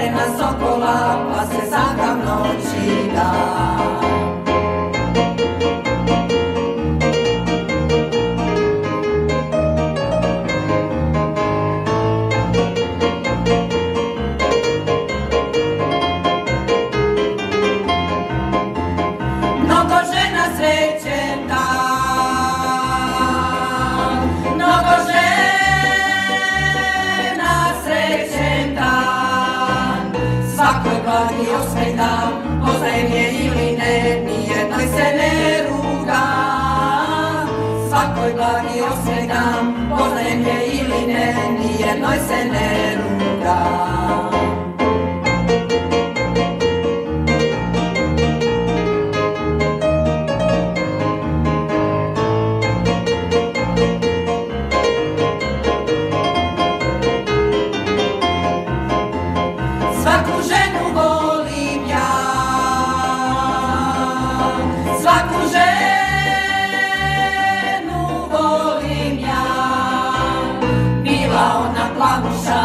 žena sokola, pa se sakav noći dan. Mnogo žena srećen dan, mnogo žena srećen dan. Svakoj blagi osmeh dan, poznajem je ili ne, nijednoj se ne ruga. Svakoj blagi osmeh dan, poznajem je ili ne, nijednoj se ne ruga. Svaku ženu volim ja, svaku ženu volim ja. Bila ona plavuša,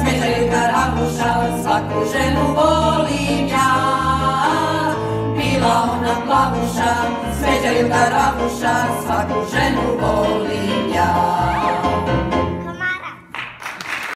smeđa ili karavuša, svaku ženu volim ja. Bila ona plavuša, smeđa ili karavuša, svaku ženu volim ja.